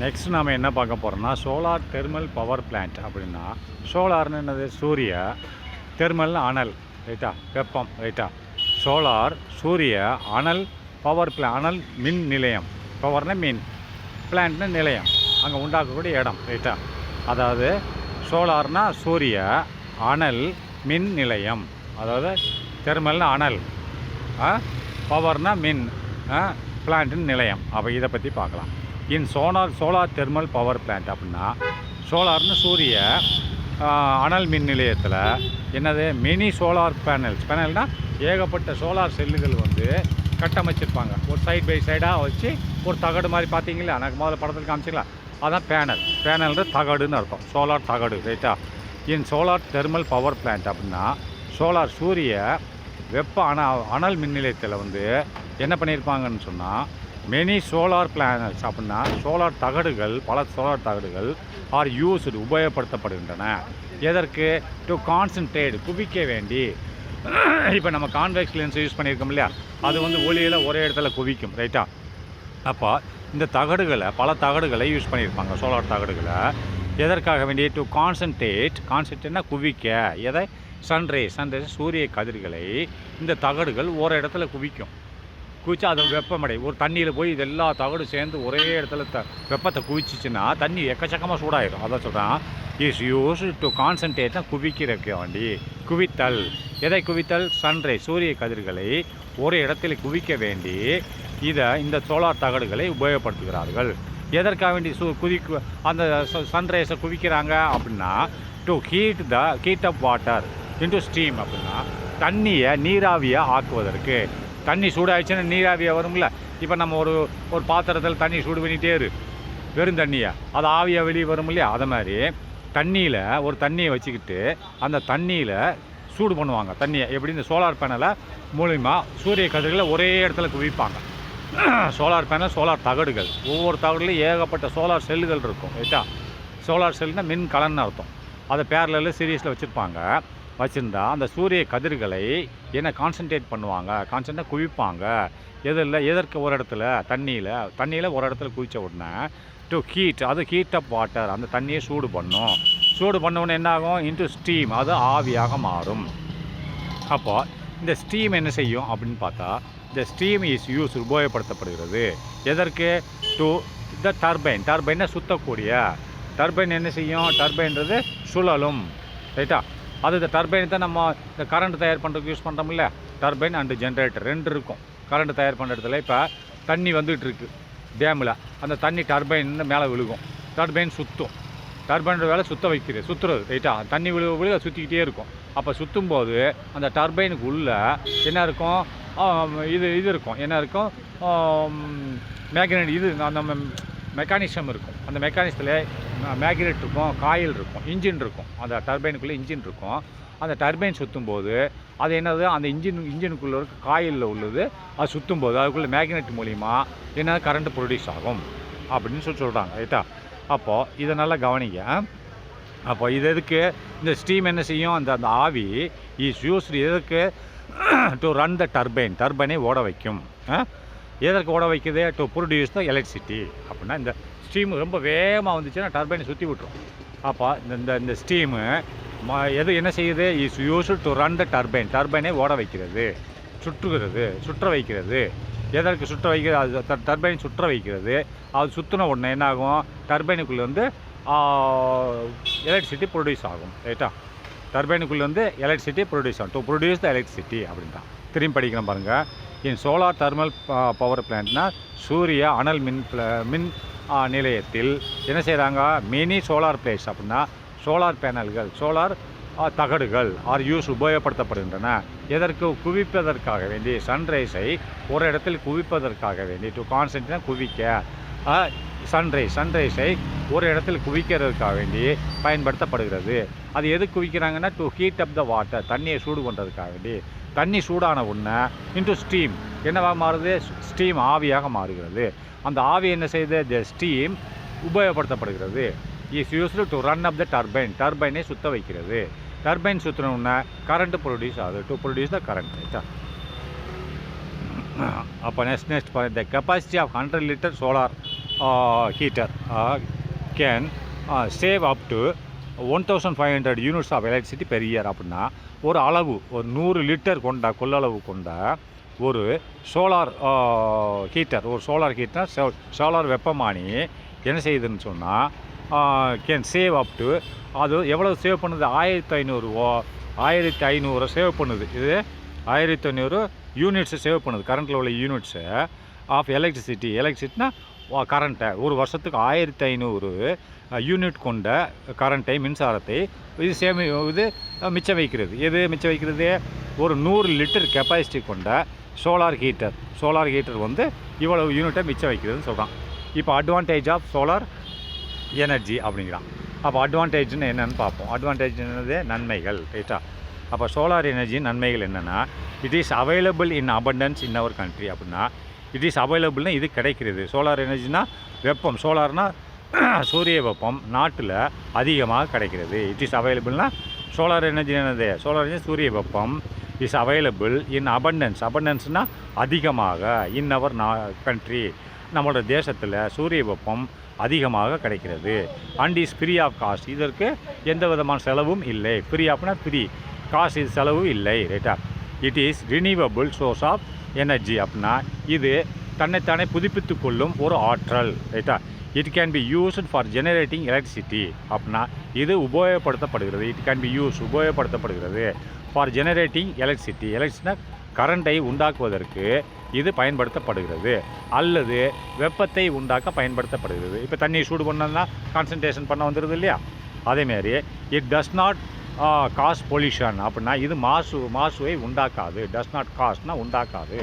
Next நாம் என்ன பார்க்க போகிறோம்னா சோலார் தெர்மல் பவர் பிளான்ட். அப்படின்னா சோலார்னு என்னது? சூரிய. தெர்மல்னு அனல், ரைட்டா? வெப்பம், ரைட்டா? சோலார் சூரிய, அனல் பவர் அனல் மின் நிலையம். பவர்னா மின், பிளான்ட்னு நிலையம், அங்கே உண்டாக்கக்கூடிய இடம், ரைட்டா? அதாவது சோலார்னா சூரிய, அனல் மின் நிலையம். அதாவது தெர்மல்னா அனல், பவர்னா மின், பிளான்ட்னு நிலையம். அப்போ இதை பற்றி பார்க்கலாம். சோலார் தெர்மல் பவர் பிளான்ட் அப்படின்னா சோலார்னு சூரிய, அனல் மின் நிலையத்தில் என்னது? மினி சோலார் பேனல்னால் ஏகப்பட்ட சோலார் செல்லுகள் கட்டமைச்சிருப்பாங்க. ஒரு சைட் பை சைடாக வச்சு ஒரு தகடு மாதிரி பார்த்தீங்களா? எனக்கு முதல்ல படத்தில் காமிச்சிக்கலாம். அதான் பேனல்ன்ற தகடுன்னு அர்த்தம். சோலார் தகடு, ரைட்டா? சோலார் தெர்மல் பவர் பிளான்ட் அப்படின்னா சோலார் சூரிய வெப்ப அனல் மின் நிலையத்தில் என்ன பண்ணியிருப்பாங்கன்னு சொன்னால் மெனி சோலார் பிளானல்ஸ் அப்படின்னா சோலார் தகடுகள், பல சோலார் தகடுகள் ஆர் யூஸ்டு உபயோகப்படுத்தப்படுகின்றன. எதற்கு? டு கான்சன்ட்ரேட், குவிக்க வேண்டி. இப்போ நம்ம கான்வெக்ஸ் லென்ஸ் யூஸ் பண்ணியிருக்கோம் இல்லையா? அது ஒளியில் ஒரே இடத்துல குவிக்கும், ரைட்டா? அப்போ இந்த தகடுகளை, பல தகடுகளை யூஸ் பண்ணியிருப்பாங்க, சோலார் தகடுகளை. எதற்காக வேண்டி? டு கான்சன்ட்ரேட்னா குவிக்க. எதை? சன்ரைஸ் சூரிய கதிர்களை இந்த தகடுகள் ஒரு இடத்துல குவிக்கும். குவிச்சா அது வெப்பமடை. ஒரு தண்ணியில் போய் இது எல்லா தகடும் சேர்ந்து ஒரே இடத்துல வெப்பத்தை குவிச்சிச்சின்னா தண்ணி எக்கச்சக்கமாக சூடாயிடும். அதான் சொல்கிறான், இஸ் யூஸ் டு கான்சன்ட்ரேட்னா குவிக்கிறக்க வேண்டி. குவித்தல். எதை குவித்தல்? சன்ரைஸ் சூரிய கதிர்களை ஒரு இடத்துல குவிக்க வேண்டி இந்த சோலார் தகடுகளை உபயோகப்படுத்துகிறார்கள். எதற்காக வேண்டி அந்த சன்ரைஸை குவிக்கிறாங்க அப்படின்னா to heat up water into steam. அப்படின்னா தண்ணியை நீராவியாக ஆக்குவதற்கு. தண்ணி சூடாகிடுச்சுன்னா நீராவியாக வரும்ல. இப்போ நம்ம ஒரு பாத்திரத்தில் தண்ணி சூடு பண்ணிகிட்டே வெறும் தண்ணியை, அது ஆவியாக வெளியே வரும் இல்லையா? அதை மாதிரி தண்ணியில் ஒரு தண்ணியை வச்சுக்கிட்டு அந்த தண்ணியில் சூடு பண்ணுவாங்க தண்ணியை. எப்படி? இந்த சோலார் பேனலை மூலிமா சூரிய கதிர்களை ஒரே இடத்துல குவிப்பாங்க. சோலார் பேனல், சோலார் தகடுகள், ஒவ்வொரு தகடுலையும் ஏகப்பட்ட சோலார் செல்லுகள் இருக்கும், ரைட்டா? சோலார் செல்லுனால் மின் கலன்னு அர்த்தம். அதை பேரலில் சீரீஸில் வச்சுருந்தா அந்த சூரிய கதிர்களை என்ன கான்சன்ட்ரேட் பண்ணுவாங்க, கான்சன்ட்ரேட் குவிப்பாங்க. எதற்கு? ஒரு இடத்துல தண்ணியில் ஒரு இடத்துல குவிச்ச உடனே டு ஹீட், அது ஹீட் அப் வாட்டர், அந்த தண்ணியை சூடு பண்ணும். சூடு பண்ணவுடனே என்ன ஆகும்? இன்டு ஸ்டீம், அது ஆவியாக மாறும். அப்போ இந்த ஸ்டீம் என்ன செய்யும் அப்படின்னு பார்த்தா இந்த ஸ்டீம் இஸ் யூஸ் உபயோகப்படுத்தப்படுகிறது. எதற்கு? To the டர்பைனை சுற்றக்கூடிய. டர்பைன் என்ன செய்யும்? டர்பைன்றது சுழலும், ரைட்டா? அது இந்த டர்பைன் தான் நம்ம இந்த கரண்ட் தயார் பண்ணுறதுக்கு யூஸ் பண்ணுறோம் இல்லை? டர்பைன் அண்டு ஜென்ரேட்டர் ரெண்டு இருக்கும். கரண்ட் தயார் பண்ணுற இடத்துல இப்போ தண்ணி இருக்கு டேமில், அந்த தண்ணி டர்பைன் மேலே விழுகும். டர்பைன் சுற்றும். டர்பைனோட வேலை சுற்றுறது, ரைட்டா? தண்ணி விழுக சுற்றிக்கிட்டே இருக்கும். அப்போ சுற்றும்போது அந்த டர்பைனுக்கு உள்ளே என்ன இருக்கும்? இது இருக்கும். என்ன இருக்கும்? மேக்னெட், அந்த மெக்கானிசம் இருக்கும். அந்த மெக்கானிசத்தில் மேக்னெட் இருக்கும், காயில் இருக்கும், இன்ஜின் இருக்கும். அந்த டர்பைனுக்குள்ளே இன்ஜின் இருக்கும். அந்த டர்பைன் சுற்றும்போது அது என்னது? அந்த இன்ஜினுக்குள்ளே இருக்க காயிலில் உள்ளது அது சுற்றும்போது அதுக்குள்ளே மேக்னெட் மூலிமா என்ன கரண்ட் ப்ரொடியூஸ் ஆகும் அப்படின்னு சொல்கிறாங்க, ரைட்டா? அப்போது இதை நல்லா கவனிங்க. அப்போ இது எதுக்கு? இந்த ஸ்டீம் என்ன செய்யும்? அந்த ஆவி இஸ் யூஸ்டு எதுக்கு? டு ரன் த டர்பைனை ஓட வைக்கும். எதற்கு ஓட வைக்குது? To produce the electricity. அப்படின்னா இந்த ஸ்டீம் ரொம்ப வேகமாக வந்துச்சுன்னா டர்பைனை சுற்றி விட்டுரும். அப்போ இந்த ஸ்டீமு எது என்ன செய்யுது? Is used to run the டர்பைனை ஓட வைக்கிறது, சுற்ற வைக்கிறது. எதற்கு சுற்ற வைக்கிறது? அது டர்பைன் சுற்ற வைக்கிறது. அது சுற்றின உடனே என்ன ஆகும்? டர்பைனுக்குள்ளே எலக்ட்ரிசிட்டி ப்ரொடியூஸ் ஆகும், ரைட்டா? டர்பைனுக்குள்ளே எலக்ட்ரிசிட்டி ப்ரொடியூஸ் ஆகும். டு ப்ரொடியூஸ் த எலக்ட்ரிசிட்டி அப்படின்னு தான். திரும்பி படிக்கிறோம் பாருங்கள். சோலார் தெர்மல் பவர் பிளான்ட்னா சூரிய அனல் மின் நிலையத்தில் என்ன செய்கிறாங்க? மினி சோலார் பிளேட்ஸ் அப்படின்னா சோலார் பேனல்கள், சோலார் தகடுகள் ஆர் யூஸ் உபயோகப்படுத்தப்படுகின்றன. எதற்கு? குவிப்பதற்காக வேண்டி. சன்ரைஸை ஒரு இடத்தில் குவிப்பதற்காக வேண்டி. டு கான்சன்ட்ரேட் குவிக்க. சன்ரைஸை ஒரு இடத்தில் குவிக்கிறதுக்காக வேண்டி பயன்படுத்தப்படுகிறது. அது எது குவிக்கிறாங்கன்னா to heat up the water, தண்ணியை சூடு பண்ணுறதுக்காக வேண்டி. தண்ணி சூடான உடனே இன்டு ஸ்டீம் என்னவாக மாறுது? ஸ்டீம் ஆவியாக மாறுகிறது. அந்த ஆவி என்ன செய்யுது? த ஸ்டீம் உபயோகப்படுத்தப்படுகிறது. Is used to run up the டர்பைனை சுற்ற வைக்கிறது. டர்பைன் சுற்றினோடனே கரண்ட் ப்ரொடியூஸ் ஆகுது. டு ப்ரொடியூஸ் த கரண்ட், ரைட்டா? அப்போ next the capacity of 100 liter solar heater can save up to 1500 units of electricity per year அப்படின்னா ஒரு அளவு ஒரு 100 லிட்டர் கொண்ட கொள்ளளவு கொண்ட ஒரு சோலார் ஹீட்டர் ஒரு சோலார் ஹீட்டர் சோலார் வெப்பமானி என்ன செய்யுதுன்னு சொன்னால் கேன் சேவ் அப் டு அது எவ்வளோ சேவ் பண்ணுது 1500 சேவ் பண்ணுது இது 1500 யூனிட்ஸு சேவ் பண்ணுது கரண்ட்டில் உள்ள யூனிட்ஸு ஆஃப் எலக்ட்ரிசிட்டினா கரண்ட்டை ஒரு வருஷத்துக்கு 1500 யூனிட் கொண்ட கரண்ட்டை மின்சாரத்தை இது மிச்சம் வைக்கிறது. எது மிச்சம் வைக்கிறது? ஒரு 100 லிட்டர் கெப்பாசிட்டி கொண்ட சோலார் ஹீட்டர் வந்து இவ்வளவு யூனிட்டை மிச்சம் வைக்கிறதுன்னு சொல்கிறான். இப்போ அட்வான்டேஜ் ஆஃப் சோலார் எனர்ஜி அப்படிங்கிறான். அப்போ அட்வான்டேஜ்னு என்னென்னு பார்ப்போம். அட்வான்டேஜ் என்னது? நன்மைகள். ரைட்டா? அப்போ சோலார் எனர்ஜி நன்மைகள் என்னென்னா it is available in abundance in our country அப்படின்னா இட் இஸ் அவைலபிள்னா இது கிடைக்கிறது. சோலார் எனர்ஜினா வெப்பம், சோலார்னா சூரிய வெப்பம் நாட்டில் அதிகமாக கிடைக்கிறது. இட் இஸ் அவைலபிள்னா சோலார் எனர்ஜி என்னது? சோலார் எனர்ஜி சூரிய வெப்பம் இஸ் அவைலபிள் இன் அபண்டன்ஸ்னால் அதிகமாக இன் அவர் கண்ட்ரி நம்மளோட தேசத்தில் சூரிய வெப்பம் அதிகமாக கிடைக்கிறது. And is free of cost, இதற்கு எந்த விதமான செலவும் இல்லை. ஃப்ரீ ஆஃப்னா ஃப்ரீ, காசு இது செலவு இல்லை. ரைட்டா? It is renewable source of energy அப்படின்னா இது தன்னைத்தானே புதுப்பித்து கொள்ளும் ஒரு ஆற்றல். ரைட்டா? It can be used for generating electricity அப்படின்னா இது உபயோகப்படுத்தப்படுகிறது. இட் கேன் பி உபயோகப்படுத்தப்படுகிறது ஃபார் ஜெனரேட்டிங் எலக்ட்ரிசிட்டினா கரண்ட்டை உண்டாக்குவதற்கு இது பயன்படுத்தப்படுகிறது அல்லது வெப்பத்தை உண்டாக்க பயன்படுத்தப்படுகிறது. இப்போ தண்ணி சூடு பண்ணா கான்சன்ட்ரேஷன் பண்ண வந்துடுது இல்லையா? அதேமாரி it does not cause pollution அப்படின்னா இது மாசுவை உண்டாக்காது. டஸ் நாட் காஸ்ட்னா உண்டாக்காது,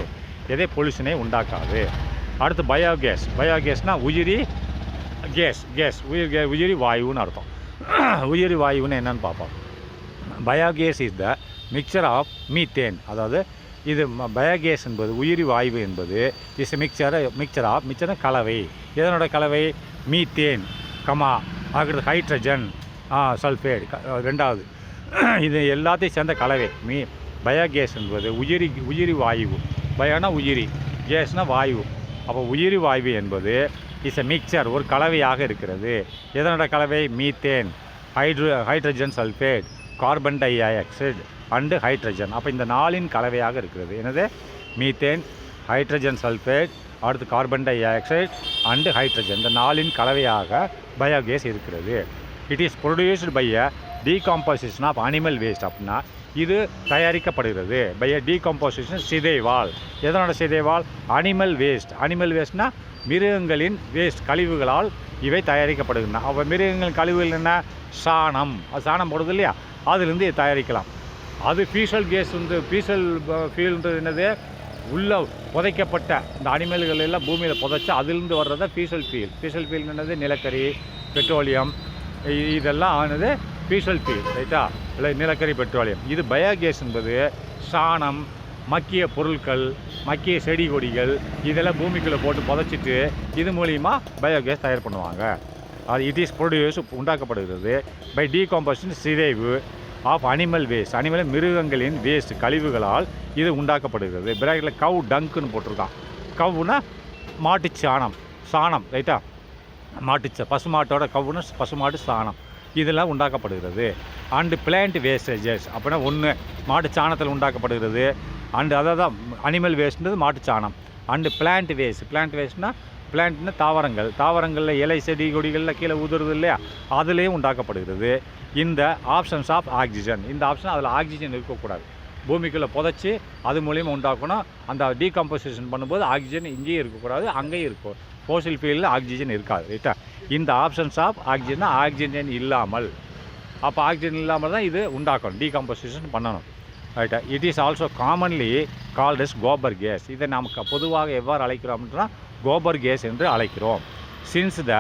எதே பொல்யூஷனை உண்டாக்காது. அடுத்து பயோகேஸ்னால் உயிரி உயிரி வாயுன்னு அர்த்தம். உயிரி வாயுன்னு என்னன்னு பார்ப்போம். Biogas is the mixture of methane, அதாவது இது பயோகேஸ் என்பது உயிரி வாயு என்பது இஸ் மிக்சர் கலவை. எதனோட கலவை? மீத்தேன் அடுத்து ஹைட்ரஜன் சல்ஃபேட் ரெண்டாவது, இது எல்லாத்தையும் சேர்ந்த கலவை பயோகேஸ் என்பது உயிரி வாயு. பயோனா உயிரி, கேஸ்னா வாயு. அப்போ உயிரி வாயு என்பது இஸ் எ மிக்சர், ஒரு கலவையாக இருக்கிறது. எதனோட கலவை? Methane, hydrogen sulphate, carbon dioxide and hydrogen. அப்போ இந்த நாலின் கலவையாக இருக்கிறது. என்னது? மீத்தேன், ஹைட்ரஜன் சல்ஃபேட், அடுத்து carbon dioxide and hydrogen. இந்த நாலின் கலவையாக பயோகேஸ் இருக்கிறது. It is produced by a decomposition of animal waste அப்படின்னா இது தயாரிக்கப்படுகிறது பை அ டீகாம்போசிஷன் சிதைவால். எதனோட சிதைவால்? அனிமல் வேஸ்ட்னா மிருகங்களின் வேஸ்ட் கழிவுகளால் இவை தயாரிக்கப்படுகின்றன. அப்போ மிருகங்களின் கழிவுகள் என்ன? சாணம். அது சாணம் போடுது இல்லையா? அதுலேருந்து தயாரிக்கலாம். அது ஃபீசல் கேஸ் வந்து ஃபீல்ன்றது என்னது? உள்ளே புதைக்கப்பட்ட இந்த அனிமல்கள் எல்லாம் பூமியில் புதைச்சா அதிலிருந்து வர்றதா ஃபீசல் ஃபீல் என்னது? நிலக்கரி, பெட்ரோலியம், இதெல்லாம் ஆனது ஃபீசல் ஃபீல். ரைட்டா? இல்லை நிலக்கரி, பெட்ரோலியம். இது பயோகேஸ் என்பது சாணம், மக்கிய பொருட்கள், மக்கிய செடி கொடிகள் இதெல்லாம் பூமிக்குள்ளே போட்டு புதைச்சிட்டு இது மூலிமா பயோகேஸ் தயார் பண்ணுவாங்க. அது இட் இஸ் ப்ரொடியூஸ் உண்டாக்கப்படுகிறது பை டீகாம்போசிஷன் சிதைவு ஆஃப் அனிமல் வேஸ்ட், மிருகங்களின் வேஸ்ட் கழிவுகளால் இது உண்டாக்கப்படுகிறது. பிராக்கெட்டில் கவ் டங்க்குன்னு போட்டிருக்கான். கவ்னா சாணம். ரைட்டா? பசுமாட்டோட கவ்வுன்னு பசுமாட்டு சாணம் இதெல்லாம் உண்டாக்கப்படுகிறது. அண்டு பிளான்ட் வேஸ்டேஜஸ் அப்படின்னா ஒன்று மாட்டு சாணத்தில் உண்டாக்கப்படுகிறது. அண்டு அதான் அனிமல் வேஸ்ட்ன்றது மாட்டு சாணம். அண்டு பிளான்ட் வேஸ்ட்னா தாவரங்களில் இலை செடி கொடிகளில் கீழே உதிருது இல்லையா? அதுலேயும் உண்டாக்கப்படுகிறது. இந்த ஆப்ஷன்ஸ் ஆஃப் ஆக்சிஜன், இந்த ஆப்ஷன் அதில் ஆக்சிஜன் இருக்கக்கூடாது. பூமிக்குள்ளே புதைச்சி அது மூலியமாக உண்டாக்கணும். அந்த டீகம்போசிஷன் பண்ணும்போது ஆக்சிஜன் இங்கேயும் இருக்கக்கூடாது, அங்கேயும் இருக்கும். ஃபோசில் ஃபீல்டில் ஆக்சிஜன் இருக்காது. ரைட்டா? இந்த ஆப்ஷன்ஸ் ஆஃப் ஆக்சிஜன் இல்லாமல், அப்போ ஆக்சிஜன் இல்லாமல் தான் இது உண்டாக்கணும், டீகம்போசிஷன் பண்ணணும். ரைட்டா? It is also commonly called as gobar gas. இதை நாம் பொதுவாக எவ்வாறு அழைக்கிறோம் அப்படின்னா கோபர் கேஸ் என்று அழைக்கிறோம். சின்ஸ் த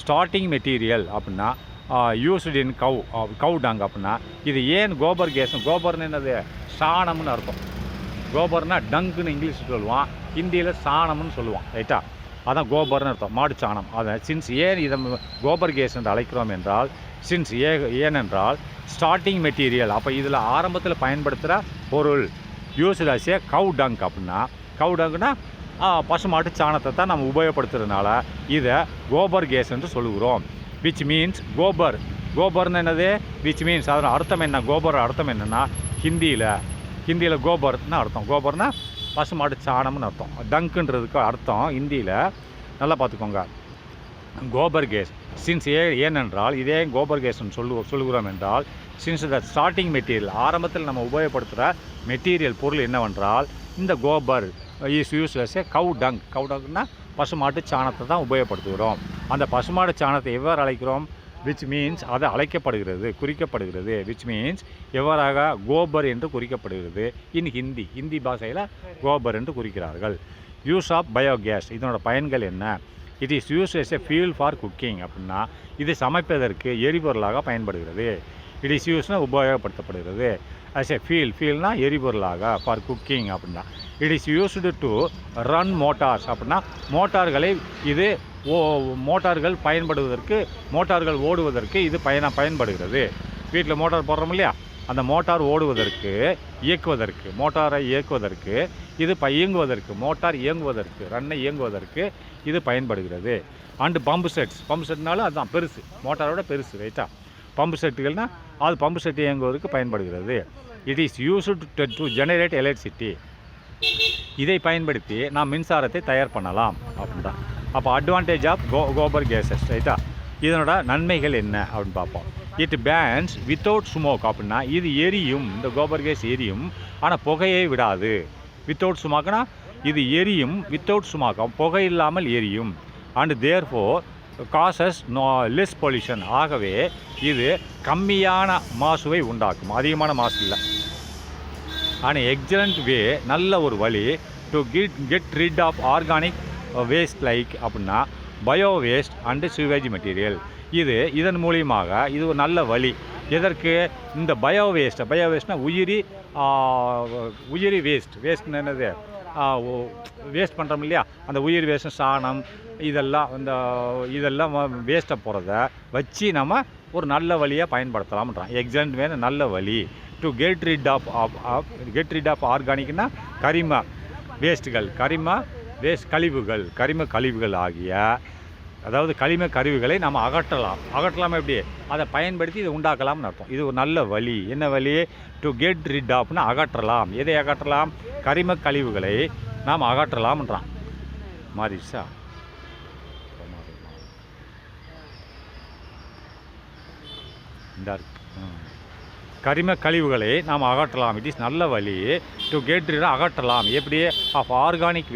ஸ்டார்டிங் மெட்டீரியல் அப்படின்னா யூஸ்டு இன் கவ் டங் அப்படின்னா இது ஏன் கோபர் கேஸ்? கோபர்னு என்னது? சாணம்னு அர்த்தம். கோபர்னா டங்குன்னு இங்கிலீஷ் சொல்லுவான், ஹிந்தியில் சாணம்னு சொல்லுவான். ரைட்டா? அதான் கோபர்னு அர்த்தம், மாடு சாணம். அதை சின்ஸ் ஏன் இதை கோபர் கேஸ் என்று அழைக்கிறோம் என்றால் ஏனென்றால் ஸ்டார்டிங் மெட்டீரியல், அப்போ இதில் ஆரம்பத்தில் பயன்படுத்துகிற பொருள் used as a cow dung அப்படின்னா கவ் டங்குனா பசுமாட்டு சாணத்தை தான் நம்ம உபயோகப்படுத்துறதுனால இதை கோபர் கேஸ் என்று சொல்லுகிறோம். விச் மீன்ஸ் கோபர்னு என்னது, விச் மீன்ஸ் அதோட அர்த்தம் என்ன, கோபர் அர்த்தம் என்னென்னா ஹிந்தியில் கோபர்னு அர்த்தம். கோபர்னா பசுமாட்டு சாணம்னு அர்த்தம். டங்க்குன்றதுக்கு அர்த்தம் ஹிந்தியில் நல்லா பார்த்துக்கோங்க. கோபர் கேஸ் சின்ஸ் ஏனென்றால் இதே கோபர் கேஸ்ன்னு சொல்லுகிறோம் என்றால், சின்ஸ் த ஸ்டார்டிங் மெட்டீரியல் ஆரம்பத்தில் நம்ம உபயோகப்படுத்துகிற மெட்டீரியல் பொருள் என்னவென்றால் இந்த gobar is use S A கவு டங்க்னா பசுமாட்டு சாணத்தை தான் உபயோகப்படுத்துகிறோம். அந்த பசுமாட்டு சாணத்தை எவ்வாறு அழைக்கிறோம், விச் மீன்ஸ் அது குறிக்கப்படுகிறது. விச் மீன்ஸ் எவ்வாறாக கோபர் என்று குறிக்கப்படுகிறது. இன் ஹிந்தி பாஷையில் கோபர் என்று குறிக்கிறார்கள். யூஸ் ஆஃப் பயோகேஸ் இதனோட பயன்கள் என்ன, it is use S a fuel for cooking அப்படின்னா இது சமைப்பதற்கு எரிபொருளாக பயன்படுகிறது. இட் இஸ் யூஸ்னா உபயோகப்படுத்தப்படுகிறது. அஸ் எ ஃபீல்னா எரிபொருளாக ஃபார் குக்கிங் அப்படின்னா. It is used to run Motors அப்படின்னா மோட்டார்கள் பயன்படுவதற்கு, மோட்டார்கள் ஓடுவதற்கு இது பயன்படுகிறது. வீட்டில் மோட்டார் போடுறோம் இல்லையா, அந்த மோட்டார் ஓடுவதற்கு மோட்டாரை இயக்குவதற்கு இது மோட்டார் இயங்குவதற்கு ரன்னை இயங்குவதற்கு இது பயன்படுகிறது. அண்டு பம்பு செட்னாலும் அதுதான் பெருசு, மோட்டாரோட பெருசு ரைட்டா. பம்பு செட்டுகள்னால் அது பம்பு செட்டு இயங்குவதற்கு பயன்படுகிறது. It is used to generate electricity இதை பயன்படுத்தி நாம் மின்சாரத்தை தயார் பண்ணலாம் அப்படின்டா. அப்போ அட்வான்டேஜ் ஆஃப் கோபர் கேஸஸ் ரைட்டா. இதனோட நன்மைகள் என்ன அப்படின்னு பார்ப்போம். இட் பேன்ஸ் வித்தவுட் ஸ்மோக் அப்படின்னா இது எரியும், இந்த கோபர் கேஸ் எரியும் ஆனால் புகையை விடாது. வித்தவுட் ஸ்மோக்னா இது எரியும், வித்தவுட் ஸ்மோக் புகை இல்லாமல் எரியும். And therefore causes less pollution ஆகவே இது கம்மியான மாசுவை உண்டாக்கும், அதிகமான மாசு இல்லை. ஆனால் எக்ஸலண்ட் வே நல்ல ஒரு வழி to get rid of organic waste like அப்படின்னா bio waste and sewage material. இதன் மூலியமாக இது ஒரு நல்ல வழி. எதற்கு, இந்த பயோ வேஸ்ட்னா உயிரி வேஸ்ட்னு என்னது, வேஸ்ட் பண்ணுறோம் இல்லையா, அந்த உயிர் வேஸ்ட் சாணம் இதெல்லாம் வேஸ்ட்டை போகிறத வச்சு நம்ம ஒரு நல்ல வழியாக பயன்படுத்தலாம்ன்றான். எக்ஸாம்பிள் வேணும் நல்ல வழி டு கெட் ரிட் ஆஃப் ஆர்கானிக்னா கரிம கழிவுகள் ஆகிய, அதாவது கரிம கருவிகளை நம்ம அகற்றலாம் எப்படி, அதை பயன்படுத்தி இதை உண்டாக்கலாம்னு அர்த்தம். இது ஒரு நல்ல வழி. என்ன வழி, டு கெட் ரிட் ஆஃப்னா அகற்றலாம். எதை அகற்றலாம், கரிம கழிவுகளை நாம் அகற்றலாம்ன்றான். மாறிடுச்சா, இந்த கரிம கழிவுகளை நாம் அகற்றலாம். இட் இஸ் நல்ல வழி டு கெட் ரிட் அகற்றலாம். எப்படி, ஆஃப் ஆர்கானிக்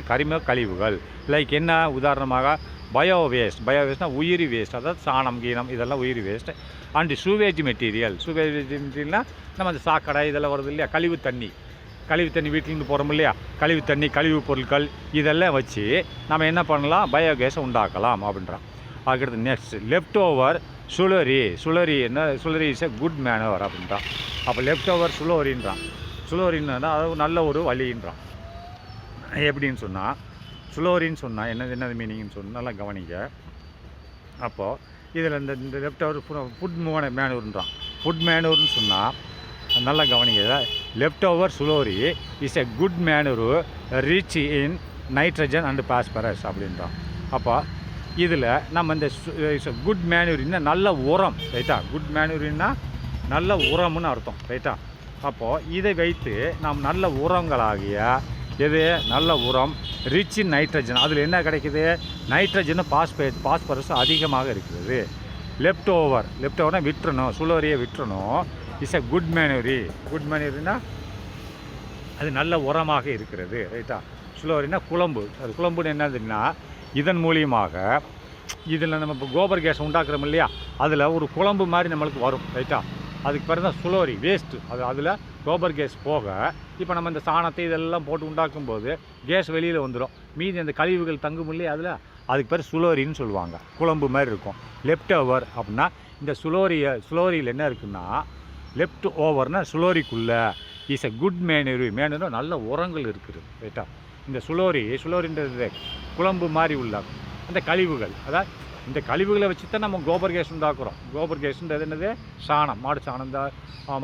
கரிம கழிவுகள் லைக் என்ன, உதாரணமாக பயோ வேஸ்ட்னா உயிரி வேஸ்ட், அதாவது சாணம் கீனம் இதெல்லாம் உயிரி வேஸ்ட். அண்டு சூவேஜ் மெட்டீரியல்னால் நம்ம அந்த சாக்கடை இதெல்லாம் வருது இல்லையா, கழிவு தண்ணி வீட்டிலேருந்து போகிறோம் இல்லையா, கழிவு தண்ணி கழிவுப் பொருட்கள் இதெல்லாம் வச்சு நம்ம என்ன பண்ணலாம், பயோகேஸை உண்டாக்கலாம் அப்படின்றான். அதுக்கடுத்து next left over slurry is a good manure அப்படின்றான். அப்போ லெஃப்ட் ஓவர் சுழரின்னு அது நல்ல ஒரு வழின்றான். எப்படின்னு சொன்னால் சுழரின்னு சொன்னால் என்னது மீனிங்னு சொன்னால் நல்லா கவனிங்க. அப்போது இதில் இந்த லெஃப்ட் ஓவர் ஃபுட் மேனுவர்ன்றான். ஃபுட் மேனுவர்னு சொன்னால் நல்லா கவனிங்க. Left over slurry is a good manure rich in nitrogen and phosphorus அப்படின்றான். அப்போ இதில் நம்ம இந்த குட் மேனுவரின்னா நல்ல உரம் ரைட்டா, குட் மேனுவரின்னா நல்ல உரம்னு அர்த்தம் ரைட்டா. அப்போது இதை வைத்து நாம் நல்ல உரங்களாகிய நல்ல உரம் ரிச் இன் நைட்ரஜன், அதில் என்ன கிடைக்குது, நைட்ரஜன் பாஸ்பரஸ் அதிகமாக இருக்கிறது. லெஃப்ட் ஓவர்னா விட்டுறணும், சுழரியை விட்டுறணும். இஸ் எ குட் மேனுவரினா அது நல்ல உரமாக இருக்கிறது ரைட்டா. சுழரினா குழம்புன்னு என்னதுன்னா இதன் மூலியமாக இதில் நம்ம இப்போ கோபர் கேஸ் உண்டாக்குறோம் இல்லையா, அதில் ஒரு குழம்பு மாதிரி நம்மளுக்கு வரும் ரைட்டா. அதுக்கு பிறகு தான் சுழரி வேஸ்ட்டு, அதில் கோபர் கேஸ் போக இப்போ நம்ம இந்த சாணத்தை இதெல்லாம் போட்டு உண்டாக்கும்போது கேஸ் வெளியில் வந்துடும். மீதி அந்த கழிவுகள் தங்கும் இல்லையா, அதுக்கு பேர் சுழரின்னு சொல்லுவாங்க, குழம்பு மாதிரி இருக்கும். லெஃப்ட் ஓவர் அப்படின்னா இந்த சுழரியில் என்ன இருக்குன்னா, லெஃப்ட் ஓவர்னால் சுழரிக்குள்ளே இஸ் எ குட் மேனுவர் நல்ல உரங்கள் இருக்குது ரைட்டா. இந்த சுழரின்றது குழம்பு மாதிரி உள்ள அந்த கழிவுகள், அதாவது இந்த கழிவுகளை வச்சு தான் நம்ம கோபர் கேஸ் உண்டாக்குறோம். கோபர் கேஸ்ன்றது என்னது? சாணம், மாடு சாணம். இந்த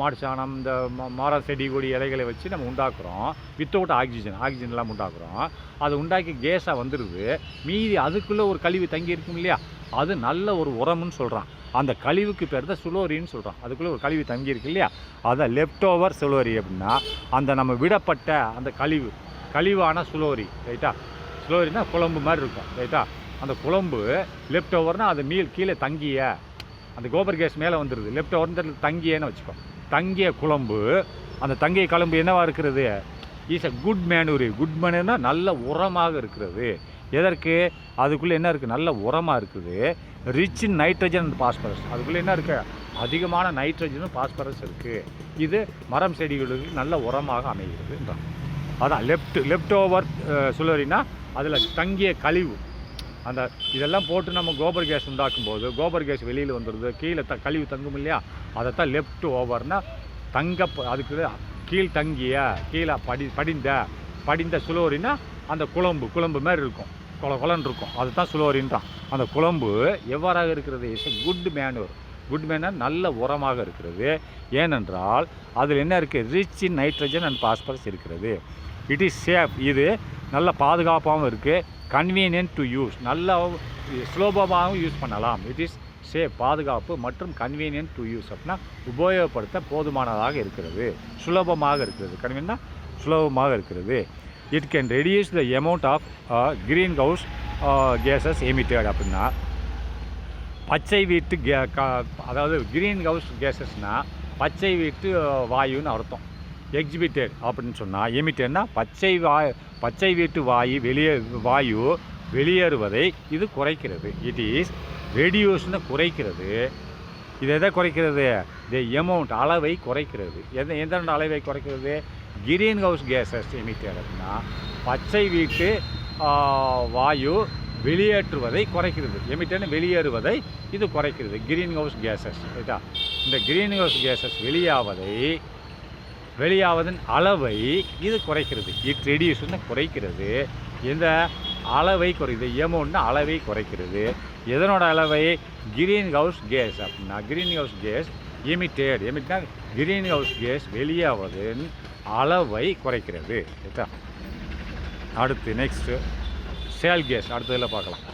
மாடு சாணம், இந்த மரம் செடி கொடி இலைகளை வச்சு நம்ம உண்டாக்குறோம். வித்தவுட் ஆக்சிஜன் எல்லாம் உண்டாக்குறோம். அது உண்டாக்கி கேஸாக வந்துடுது. மீதி அதுக்குள்ளே ஒரு கழிவு தங்கி இருக்கும் இல்லையா, அது நல்ல ஒரு உரம்னு சொல்கிறான். அந்த கழிவுக்கு பேர் தான் சுலோரின்னு சொல்கிறான். அதுக்குள்ளே ஒரு கழிவு தங்கி இருக்கு இல்லையா, அதான் லெஃப்ட் ஓவர் சுலோரி. அப்படின்னா அந்த நம்ம விடப்பட்ட அந்த கழிவான சுலோரி, ரைட்டா? சுலோரினா குழம்பு மாதிரி இருக்கும், ரைட்டா? அந்த குழம்பு லெஃப்ட் ஓவர்னால் அது கீழே தங்கிய அந்த கோபர் கேஸ் மேலே வந்துடுது. லெஃப்ட் ஓவர் தங்கியன்னு வச்சுக்கோ. தங்கிய குழம்பு, அந்த தங்கிய குழம்பு என்னவாக இருக்கிறது? இஸ் அ குட் மேனுனா நல்ல உரமாக இருக்கிறது. எதற்கு? அதுக்குள்ளே என்ன இருக்குது? நல்ல உரமாக இருக்குது. Rich in nitrogen and phosphorus. அதுக்குள்ளே என்ன இருக்குது? அதிகமான நைட்ரஜனும் பாஸ்பரஸ் இருக்குது. இது மரம் செடிகளுக்கு நல்ல உரமாக அமைகிறதுன்றான். அதான் லெஃப்ட் ஓவர் சுலரினா அதில் தங்கிய கழிவு. அந்த இதெல்லாம் போட்டு நம்ம கோபர் கேஸ் உண்டாக்கும்போது கோபர் கேஸ் வெளியில் வந்துடுது. கீழே கழிவு தங்கும் இல்லையா, அதைத்தான் லெஃப்ட் ஓவர்னால் அதுக்கு கீழ் தங்கிய, கீழே படிந்த சுலோரினா அந்த குழம்பு மாதிரி இருக்கும், கொலன்னு இருக்கும். அதுதான் சுலோரின்றான். அந்த குழம்பு எவ்வாறாக இருக்கிறது? இஸ் குட் மேனுவர் நல்ல உரமாக இருக்கிறது. ஏனென்றால் அதில் என்ன இருக்குது? Rich in nitrogen and phosphorus இருக்கிறது. It is safe. இது நல்ல பாதுகாப்பாகவும் இருக்குது. கன்வீனியன்ட் டு யூஸ், நல்ல சுலபமாகவும் யூஸ் பண்ணலாம். இட் இஸ் சேஃப், பாதுகாப்பு மற்றும் கன்வீனியன்ட் டு யூஸ் அப்படின்னா உபயோகப்படுத்த போதுமானதாக இருக்கிறது, சுலபமாக இருக்கிறது. கன்வீனியன்ட்னா சுலபமாக இருக்கிறது. It can reduce the amount of green house gases emitted. அப்படின்னா பச்சை வீட்டு அதாவது க்ரீன் ஹவுஸ் கேஸஸ்னால் பச்சை வீட்டு வாயுன்னு அர்த்தம். எக்ஸிபிட்டட் அப்படின்னு சொன்னால் எமிட்டட்னா பச்சை வீட்டு வாயு வெளியேறுவதை இது குறைக்கிறது. இட் இஸ் ரெடியூஸ்னு குறைக்கிறது. இது எதை குறைக்கிறது? தி அமௌண்ட், அளவை குறைக்கிறது. எந்த அளவை குறைக்கிறது? கிரீன் ஹவுஸ் கேஸஸ் எமிட்டட் அப்படின்னா பச்சை வீட்டு வாயு வெளியேற்றுவதை குறைக்கிறது. எமிட்டட்னு வெளியேறுவதை இது குறைக்கிறது. கிரீன் ஹவுஸ் கேஸஸ், ரைட்டா? இந்த கிரீன் ஹவுஸ் கேஸஸ் வெளியாவதன் அளவை இது குறைக்கிறது. இட் ரெடியூஸ்னு குறைக்கிறது. எந்த அளவை குறைக்கிறது? எமௌண்ட்னா அளவை குறைக்கிறது. எதனோட அளவை? கிரீன் ஹவுஸ் கேஸ் அப்படின்னா கிரீன் ஹவுஸ் கேஸ் எமிட்டட்னா கிரீன் ஹவுஸ் கேஸ் வெளியாவதன் அளவை குறைக்கிறது, ரைட்டா? அடுத்து நெக்ஸ்ட்டு ஷேல் கேஸ் அடுத்ததில் பார்க்கலாம்.